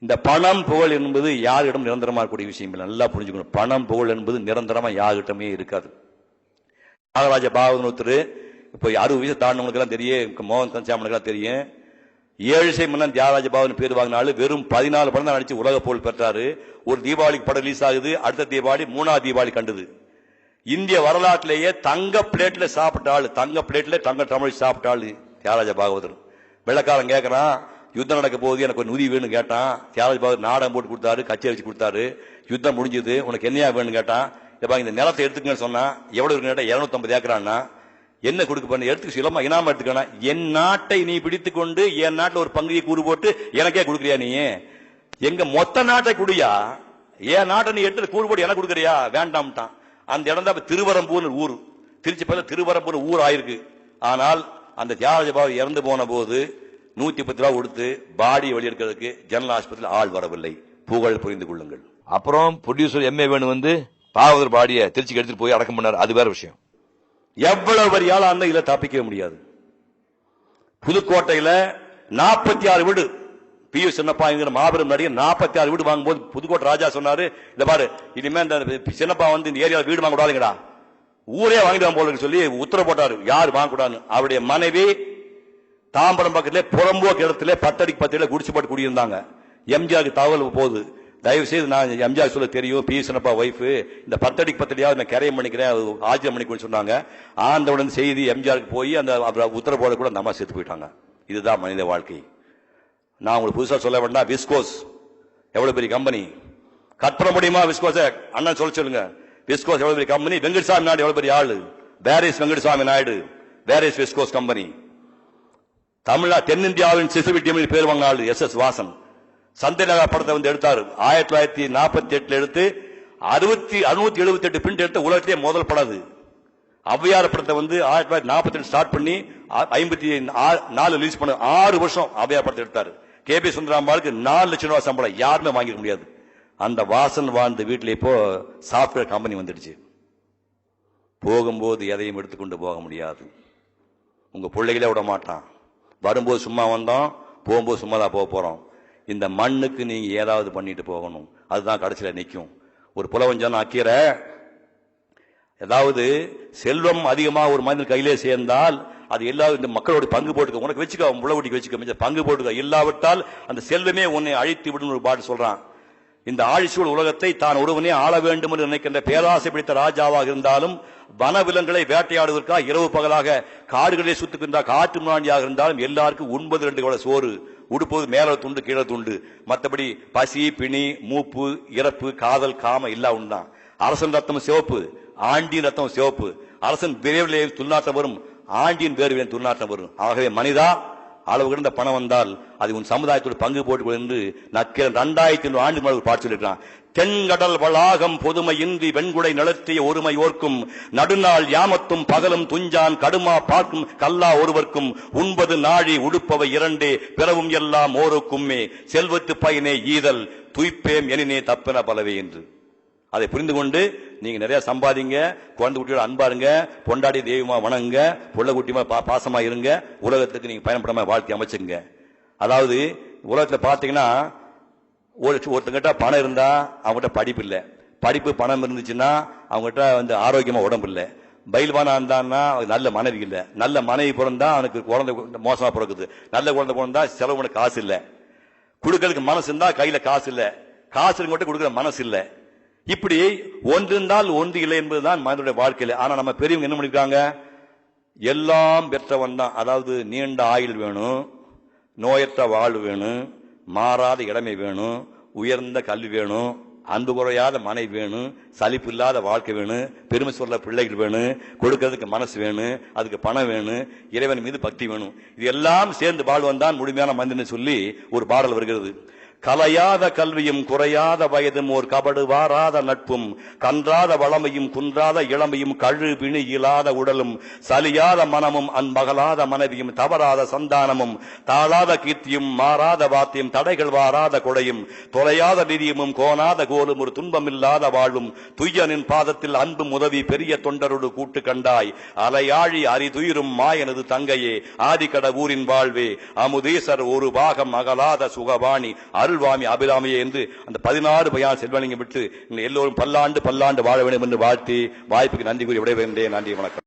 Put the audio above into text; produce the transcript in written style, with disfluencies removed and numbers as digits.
இந்த பணம் புகழ் என்பது யாரிடம் நிரந்தரமா இருக்கக்கூடிய விஷயம் இல்லை. நல்லா புரிஞ்சுக்கணும். பணம் புகழ் என்பது நிரந்தரமா யார்கிட்டமே இருக்காது. நாகராஜ பாகவதர் இப்போ 60 வயசு தாண்டவங்களுக்கு எல்லாம் தெரியும், மோகன் கன்சாமனுக்கு எல்லாம் தெரியும். 7 மன்னன் தியாகராஜ பாகவன் பேர் வாங்கினாலும் வெறும் 14 படம் தான் நடிச்சு உலக புகழ் பெற்றாரு. ஒரு தீபாவளிக்கு படம் ரிலீஸ் ஆகுது, அடுத்த தீபாவளி 3வது தீபாவளி கண்டது. இந்திய வரலாற்றிலேயே தங்க பிளேட்ல சாப்பிட்ட ஆளு, தங்க பிளேட்ல தங்க தமிழ் சாப்பிட்ட ஆளு தியாகராஜ பாகவதர். வெள்ளக்காரன் கேட்கறான், யுத்தம் நடக்க போகுது, எனக்கு ஒரு உதவி வேணும்னு கேட்டான். தியாகராஜ பாகவதர் நாடகம் போட்டு கொடுத்தாரு, கச்சேரி வச்சு கொடுத்தாரு. யுத்தம் முடிஞ்சது, உனக்கு என்னையா வேணும்னு கேட்டான். இந்த நிலத்தை எடுத்துக்கன்னு சொன்னா, எவ்வளவு இருக்கு கேட்டா 250 ஏக்கரான்னா, என்ன கொடுக்க பண்ண எடுத்துக்க சொல்லமா, இனாம எடுத்துக்கணும். என் நாட்டை நீ பிடித்துக் கொண்டு என் நாட்டில் ஒரு பங்குதியை கூறு போட்டு எனக்கே கொடுக்குறியா? நீ எங்க மொத்த நாட்டை குடியா, என் நாட்டை நீ எடுத்து கூறு போட்டு எனக்கு கொடுக்குறியா? வேண்டாம்ட்டான். அந்த இடம் தான் திருவரம்பூர் ஊர். திருச்சி பல திருவரம்பூர் ஊர் ஆயிருக்கு. ஆனால் அந்த தியாகராஜ பாபு இறந்து போன போது 110 ரூபா கொடுத்து பாடியை வெளியெடுக்கிறதுக்கு ஜெனரல் ஆஸ்பத்திரியில் ஆள் வரவில்லை. புகழ் புரிந்து கொள்ளுங்கள். அப்புறம் ப்ரொடியூசர் எம்ஏ வேணு வந்து பாகவதர் பாடியை திருச்சிக்கு எடுத்துட்டு போய் அடக்கம் பண்ணார். அது வேற விஷயம். எவ்வளவு பெரிய ஆளா இருந்தா இதுல தப்பிக்கவே முடியாது. புதுக்கோட்டையில 46 வீடு பி. சின்னப்பா மாபெரும் நடிகர் 46 வீடு வாங்கும்போது புதுக்கோட்டை ராஜா சொன்னாரு, இல்ல பாரு, இனிமே இந்த சின்னப்பா வந்து இந்த ஏரியாவில் வீடு வாங்க கூடாதுங்கடா, ஊரே வாங்கிடுவான் போல சொல்லி உத்தரவு போட்டாரு. யார் வாங்கக்கூடாதுன்னு. அவருடைய மனைவி தாம்பரம் பக்கத்திலே புறம்போக்கு இடத்துல 10 அடிக்கு 10 குடிச்சு போட்டு குடியிருந்தாங்க. எம்ஜிஆருக்கு தகவல் போகுது, தயவு செய்து நான் எம்ஜிஆர் சொல்ல தெரியும், பி. சின்னப்பா ஒய்ஃப், இந்த 10 அடிக்கு 10 நான் கரையம் பண்ணிக்கிறேன், ஆஜியம் பண்ணிக்கணும்னு சொன்னாங்க. ஆண்டவுடன் செய்தி எம்ஜிஆருக்கு போய் அந்த உத்தரவு போட கூட அந்த அம்மா செத்து போயிட்டாங்க. இதுதான் மனித வாழ்க்கை. நான் உங்களுக்கு புதுசா சொல்ல வேண்டாம். விஸ்கோஸ் எவ்வளவு பெரிய கம்பெனி, கட் பண்ண முடியுமா? விஸ்கோஸ் அண்ணன் சொல்லுங்க. விஸ்கோஸ் எவ்வளவு பெரிய கம்பெனி. வெங்கட்சாமி நாயுடு எவ்வளவு பெரிய ஆளு. வேரிஸ் வெங்கட்சாமி நாயுடு, வேரிஸ் விஸ்கோஸ் கம்பெனி. தென்னிந்தியாவின் சிசுவிட்டியம் பேர் வாங்கின ஆளு SS வாசன். சந்தை நகர் படத்தை வந்து எடுத்தாரு. 1948 எடுத்து 678 பிரிண்ட் எடுத்த உலகத்திலே முதல் படம். ஔவையார் படத்தை வந்து 1942 ஸ்டார்ட் பண்ணி 54 ரிலீஸ் பண்ண 6 வருஷம் ஔவையார் படத்தை எடுத்தாரு. KP சுந்தராம்பாளுக்கு 4 லட்சம் ரூபாய் சம்பளம், யாருமே வாங்கிக்க முடியாது. அந்த வாசன் வாழ்ந்த வீட்டில் இப்போ சாப்ட்வேர் கம்பெனி வந்துடுச்சு. போகும்போது எதையும் எடுத்துக்கொண்டு போக முடியாது. உங்க பிள்ளைகளே விட மாட்டான். வரும்போது சும்மா வந்தோம், போகும்போது சும்மா தான் போக போறோம். இந்த மண்ணுக்கு நீங்க ஏதாவது பண்ணிட்டு போகணும். அதுதான் கடைசியில் நிற்கும். ஒரு புலவஞ்சன் அக்கீரை, ஏதாவது செல்வம் அதிகமாக ஒரு மனிதன் கையிலே சேர்ந்தால் அது எல்லாரும் இந்த மக்களோட பங்கு போட்டுக்க, உனக்கு வச்சுக்க, முளவட்டிக்கு வச்சுக்க, பங்கு போட்டுக்க, இல்லாவிட்டால் அந்த செல்வமே உன்னை அழித்து விடும் ஒரு பாட்டு சொல்றான். இந்த ஆழிசூழ் உலகத்தை தான் ஒருவனே ஆள வேண்டும் என்று நினைக்கின்ற பேராசை பிடித்த ராஜாவாக இருந்தாலும், வனவிலங்குகளை வேட்டையாடுவதற்காக இரவு பகலாக காடுகளிலே சுத்துகின்ற காட்டு முன்னாடியாக இருந்தாலும் எல்லாருக்கும் 9-2 கூட சோறு, உடுப்பது மேல துண்டு கீழே துண்டு, மற்றபடி பசி பிணி மூப்பு இறப்பு காதல் காம இல்லா உண்டான். அரசன் ரத்தம் சிவப்பு, ஆண்டியின் ரத்தம் சிவப்பு. அரசன் விரைவிலே துர்நாற்றம் வரும், ஆண்டியின் வேர்விலே துர்நாற்றம் வரும். ஆகவே மனிதா, அளவு கிடந்த பணம் வந்தால் அது உன் சமுதாயத்தோடு பங்கு போட்டுக்கொள் என்று நக்கீரன் 2500 ஆண்டு மேல் பாட்டு சொல்லிருக்கான். தென்கடல் வளாகம் பொதுமை இன்றி வெண்குடை நிலத்திய ஒருமை ஓர்க்கும், நடுநாள் யாமத்தும் பகலும் துஞ்சான் கடுமா பார்க்கும் கல்லா ஒருவர்க்கும், உண்பது நாழி உடுப்பவை 2 பிறவும் எல்லாம் ஓருக்குமே, செல்வத்து பயனே ஈதல் துய்ப்பேம் எனினே தப்பென பலவே என்று. அதை புரிந்து கொண்டு நீங்க நிறைய சம்பாதிங்க, குழந்தை குட்டியோட அன்பாருங்க, பொண்டாடி தெய்வமா வணங்க, புள்ள குட்டிமா பாசமா இருங்க, உலகத்துக்கு நீங்க பயணப்படாம வாழ்க்கை அமைச்சுங்க. அதாவது உலகத்துல பாத்தீங்கன்னா ஒருத்தங்கிட்ட பணம் இருந்தா அவங்ககிட்ட படிப்பு இல்லை, படிப்பு பணம் இருந்துச்சுன்னா அவங்ககிட்ட வந்து ஆரோக்கியமா உடம்பு இல்லை, பயில்வானா இருந்தான்னா நல்ல மனைவி இல்லை, நல்ல மனைவி பிறந்தா அவனுக்கு குழந்தை மோசமா பிறகுது, நல்ல குழந்தை பிறந்தா செலவு காசு இல்லை, கொடுக்கறதுக்கு மனசு இருந்தா கையில காசு இல்லை, காசு இருக்க கொடுக்குற மனசு இல்லை. இப்படி ஒன்று இருந்தால் ஒன்று இல்லை என்பதுதான் மனிதனுடைய வாழ்க்கையில. ஆனா நம்ம பெரியவங்க என்ன பண்ணிருக்காங்க, எல்லாம் பெற்றவன் தான். அதாவது நீண்ட ஆயுள் வேணும், நோயற்ற வாழ்வு வேணும், மாறாத இளமை வேணும், உயர்ந்த கல்வி வேணும், அன்பு குறையாத மனைவி வேணும், சலிப்பு இல்லாத வாழ்க்கை வேணும், பெருமை சொல்ல பிள்ளைகள் வேணும், கொடுக்கறதுக்கு மனசு வேணும், அதுக்கு பணம் வேணும், இறைவன் மீது பக்தி வேணும். இது எல்லாம் சேர்ந்து வாழ்வன் தான் முழுமையான மனிதன் சொல்லி ஒரு பாடல் வருகிறது. கலையாத கல்வியும் குறையாத வயதும் ஓர் கபடு வாராத நட்பும், கன்றாத வளமையும் குன்றாத இளமையும் கழு பிணி இல்லாத உடலும், சலியாத மனமும் அன்பகலாத மனைவியும் தவறாத சந்தானமும், தாழாத கீர்த்தியும் மாறாத வாத்தியம் தடைகள் வாராத கொடையும், தொலையாத நிதியமும் கோணாத கோலும் ஒரு துன்பமில்லாத வாழ்வும், துய்யனின் பாதத்தில் அன்பும் உதவி பெரிய தொண்டரோடு கூட்டு கண்டாய், அலையாழி அரிதுயிரும் மாயனது தங்கையே ஆதிக்கட ஊரின் வாழ்வே, அமுதீசர் ஒரு பாகம் அகலாத சுகவாணி நல்வாமி அபிராமியே என்று அந்த 16 வகையான செல்வலிங்கம் விட்டு எல்லோரும் பல்லாண்டு பல்லாண்டு வாழ வேண்டும் என்று வாழ்த்தி வாய்ப்புக்கு நன்றி கூறி விடைபெறுகின்றேன். நன்றி, வணக்கம்.